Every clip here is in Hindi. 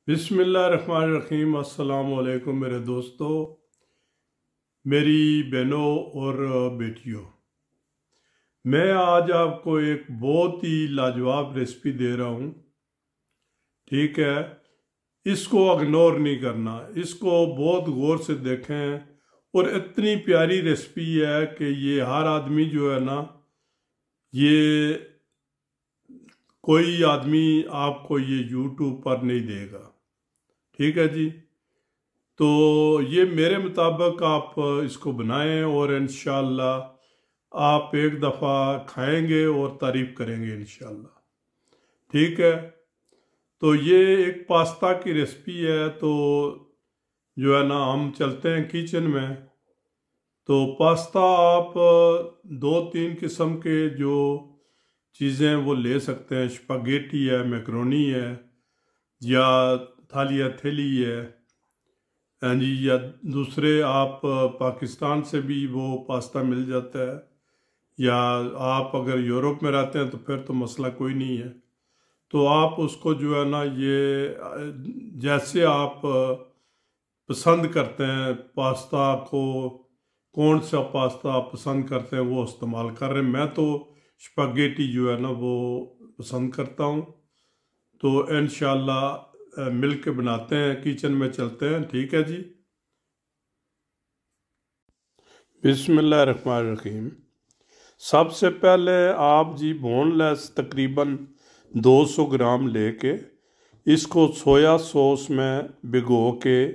बिस्मिल्लाहिर्रहमानिर्रहीम। अस्सलाम वालेकुम मेरे दोस्तों, मेरी बहनों और बेटियों। मैं आज आपको एक बहुत ही लाजवाब रेसिपी दे रहा हूँ। ठीक है, इसको इग्नोर नहीं करना, इसको बहुत गौर से देखें। और इतनी प्यारी रेसिपी है कि ये हर आदमी जो है ना, ये कोई आदमी आपको ये यूट्यूब पर नहीं देगा। ठीक है जी। तो ये मेरे मुताबिक आप इसको बनाएं और इंशाल्लाह आप एक दफ़ा खाएंगे और तारीफ करेंगे इंशाल्लाह। ठीक है, तो ये एक पास्ता की रेसिपी है। तो जो है ना, हम चलते हैं किचन में। तो पास्ता आप दो तीन किस्म के जो चीज़ें वो ले सकते हैं। स्पगेटी है, मैक्रोनी है, या थालिया थेली है। हाँ जी, या दूसरे आप पाकिस्तान से भी वो पास्ता मिल जाता है, या आप अगर यूरोप में रहते हैं तो फिर तो मसला कोई नहीं है। तो आप उसको जो है ना, ये जैसे आप पसंद करते हैं पास्ता को, कौन सा पास्ता आप पसंद करते हैं वो इस्तेमाल कर रहे हैं। मैं तो स्पगेटी जो है ना वो पसंद करता हूँ। तो इंशाल्लाह मिल के बनाते हैं, किचन में चलते हैं। ठीक है जी। बिस्मिल्लाहिर्रहमानिर्रहीम। सबसे पहले आप जी बोनलेस तकरीबन 200 ग्राम लेके इसको सोया सॉस में भिगो के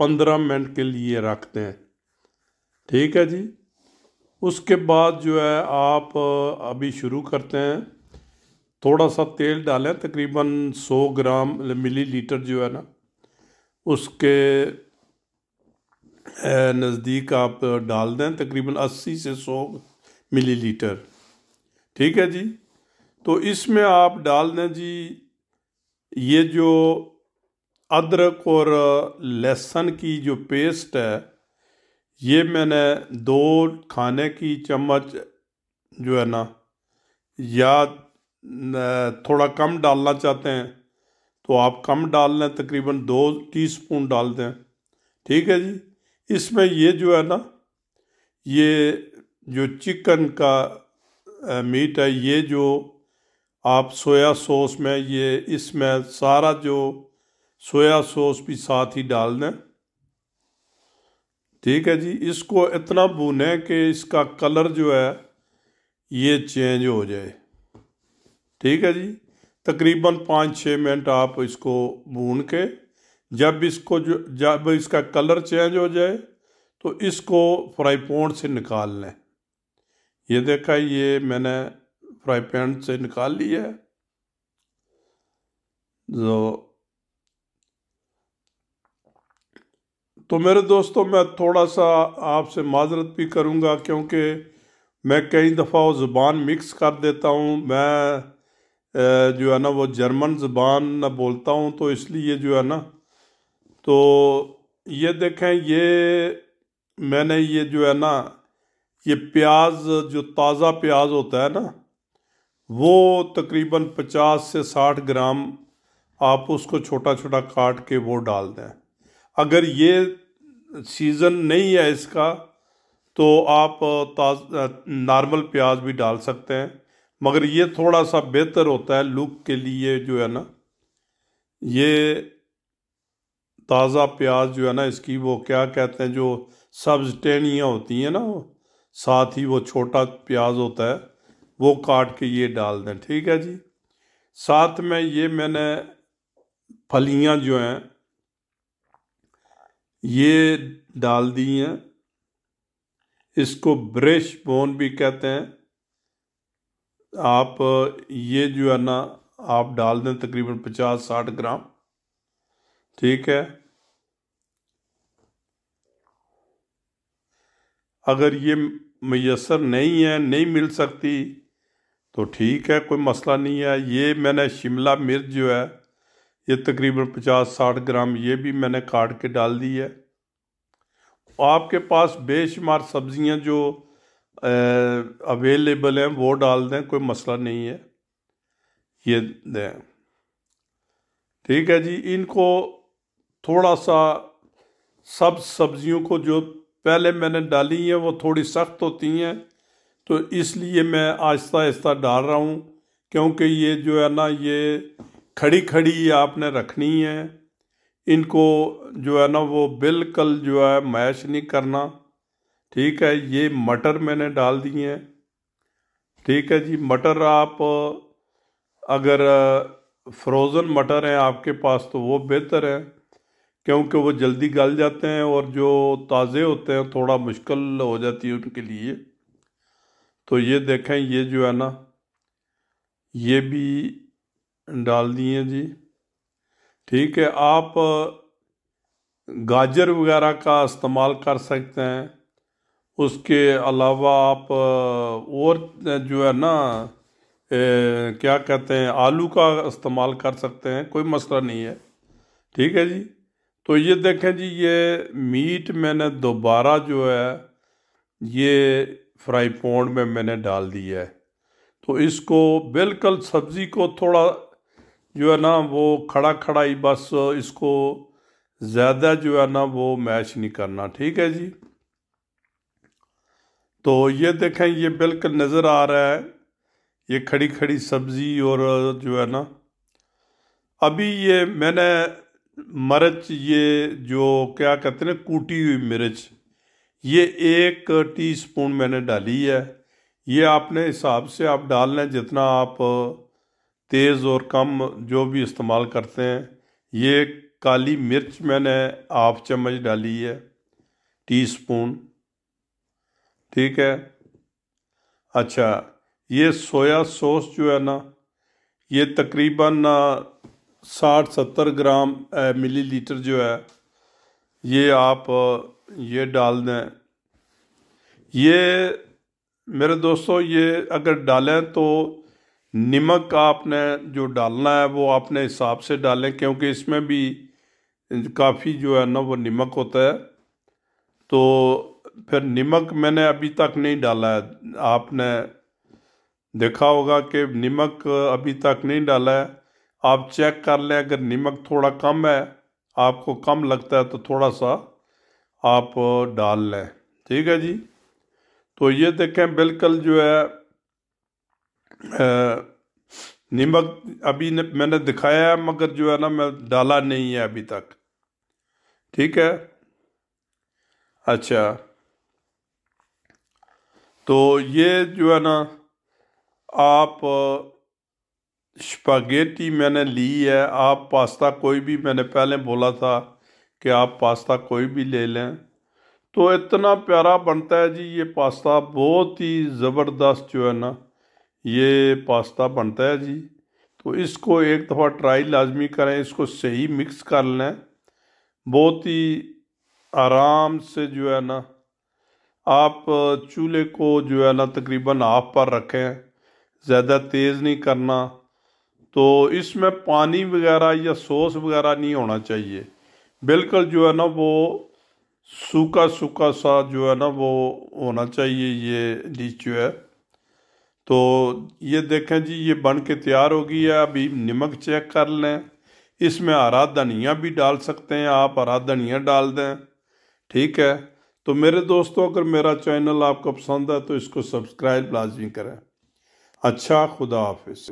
15 मिनट के लिए रख दें। ठीक है जी। उसके बाद जो है आप अभी शुरू करते हैं। थोड़ा सा तेल डालें, तकरीबन 100 ग्राम मिलीलीटर जो है ना, उसके नज़दीक आप डाल दें, तकरीबन 80 से 100 मिलीलीटर। ठीक है जी। तो इसमें आप डाल दें जी ये जो अदरक और लहसुन की जो पेस्ट है, ये मैंने 2 खाने की चम्मच जो है ना, या थोड़ा कम डालना चाहते हैं तो आप कम डाल लें, तकरीबन 2 टीस्पून डाल दें। ठीक है जी। इसमें ये जो है ना, ये जो चिकन का मीट है, ये जो आप सोया सॉस में, ये इसमें सारा जो सोया सॉस भी साथ ही डाल दें। ठीक है जी। इसको इतना भूनें कि इसका कलर जो है ये चेंज हो जाए। ठीक है जी। तकरीबन 5-6 मिनट आप इसको भून के, जब इसका कलर चेंज हो जाए तो इसको फ्राई पैन से निकाल लें। ये देखा, ये मैंने फ्राई पैन से निकाल लिया है। तो मेरे दोस्तों, मैं थोड़ा सा आपसे माजरत भी करूँगा, क्योंकि मैं कई दफ़ा वो ज़ुबान मिक्स कर देता हूँ। मैं जो है ना वो जर्मन ज़ुबान बोलता हूँ, तो इसलिए जो है ना, तो ये देखें, ये मैंने ये जो है ना, ये प्याज जो ताज़ा प्याज होता है ना, वो तकरीबन 50 से 60 ग्राम आप उसको छोटा छोटा काट के वो डाल दें। अगर ये सीज़न नहीं है इसका तो आप नॉर्मल प्याज भी डाल सकते हैं, मगर ये थोड़ा सा बेहतर होता है लुक के लिए जो है ना। ये ताज़ा प्याज जो है ना, इसकी वो क्या कहते हैं, जो सब्ज टहनियाँ होती हैं ना, वो साथ ही वो छोटा प्याज होता है, वो काट के ये डाल दें। ठीक है जी। साथ में ये मैंने फलियां जो हैं ये डाल दी हैं। इसको ब्रेश बोन भी कहते हैं। आप ये जो है ना, आप डाल दें तकरीबन 50-60 ग्राम। ठीक है। अगर ये मैसर नहीं है, नहीं मिल सकती, तो ठीक है, कोई मसला नहीं है। ये मैंने शिमला मिर्च जो है, ये तकरीबन 50-60 ग्राम ये भी मैंने काट के डाल दी है। आपके पास बेशुमार सब्जियां जो अवेलेबल हैं वो डाल दें, कोई मसला नहीं है, ये दें। ठीक है जी। इनको थोड़ा सा सब सब्जियों को जो पहले मैंने डाली हैं वो थोड़ी सख्त होती हैं, तो इसलिए मैं आहिस्ता आहिस्ता डाल रहा हूँ, क्योंकि ये जो है ना ये खड़ी खड़ी आपने रखनी है। इनको जो है ना वो बिल्कुल जो है मैश नहीं करना। ठीक है, ये मटर मैंने डाल दिए हैं। ठीक है जी। मटर आप अगर फ्रोज़न मटर हैं आपके पास तो वो बेहतर है, क्योंकि वो जल्दी गल जाते हैं, और जो ताज़े होते हैं थोड़ा मुश्किल हो जाती है उनके लिए। तो ये देखें, ये जो है ना ये भी डाल दिए जी। ठीक है, आप गाजर वगैरह का इस्तेमाल कर सकते हैं। उसके अलावा आप और जो है ना क्या कहते हैं, आलू का इस्तेमाल कर सकते हैं, कोई मसला नहीं है। ठीक है जी। तो ये देखें जी, ये मीट मैंने दोबारा जो है ये फ्राई पैन में मैंने डाल दिया है। तो इसको बिल्कुल सब्ज़ी को थोड़ा जो है ना वो खड़ा खड़ा ही, बस इसको ज़्यादा जो है ना वो मैश नहीं करना। ठीक है जी। तो ये देखें, ये बिल्कुल नज़र आ रहा है ये खड़ी खड़ी सब्ज़ी, और जो है ना अभी ये मैंने मिर्च, ये जो क्या कहते हैं कूटी हुई मिर्च, ये 1 टीस्पून मैंने डाली है। ये आपने हिसाब से आप डाल लें जितना आप तेज़ और कम जो भी इस्तेमाल करते हैं। ये काली मिर्च मैंने 1/2 चम्मच डाली है, टीस्पून। ठीक है। अच्छा, ये सोया सॉस जो है ना ये तकरीबन 60-70 ग्राम मिलीलीटर जो है ये आप ये डाल दें। ये मेरे दोस्तों, ये अगर डालें तो नमक आपने जो डालना है वो अपने हिसाब से डालें, क्योंकि इसमें भी काफ़ी जो है ना वो नमक होता है। तो फिर नमक मैंने अभी तक नहीं डाला है। आपने देखा होगा कि नमक अभी तक नहीं डाला है। आप चेक कर लें, अगर नमक थोड़ा कम है, आपको कम लगता है तो थोड़ा सा आप डाल लें। ठीक है जी। तो ये देखें बिल्कुल जो है नमक अभी मैंने दिखाया है, मगर जो है ना मैं डाला नहीं है अभी तक। ठीक है। अच्छा, तो ये जो है ना आप स्पैगेटी मैंने ली है। आप पास्ता कोई भी, मैंने पहले बोला था कि आप पास्ता कोई भी ले लें। तो इतना प्यारा बनता है जी ये पास्ता, बहुत ही ज़बरदस्त जो है ना ये पास्ता बनता है जी। तो इसको एक दफ़ा ट्राई लाजमी करें, इसको सही मिक्स कर लें, बहुत ही आराम से जो है ना आप चूल्हे को जो है ना तकरीबन हाफ पर रखें, ज़्यादा तेज़ नहीं करना। तो इसमें पानी वगैरह या सॉस वगैरह नहीं होना चाहिए, बिल्कुल जो है ना वो सूखा सूखा सा जो है ना वो होना चाहिए ये डिश जो है। तो ये देखें जी, ये बन के तैयार हो गई है। अभी नमक चेक कर लें। इसमें हरा धनिया भी डाल सकते हैं, आप हरा धनिया डाल दें। ठीक है। तो मेरे दोस्तों, अगर मेरा चैनल आपको पसंद है तो इसको सब्सक्राइब लाजमी करें। अच्छा, खुदा हाफिज़।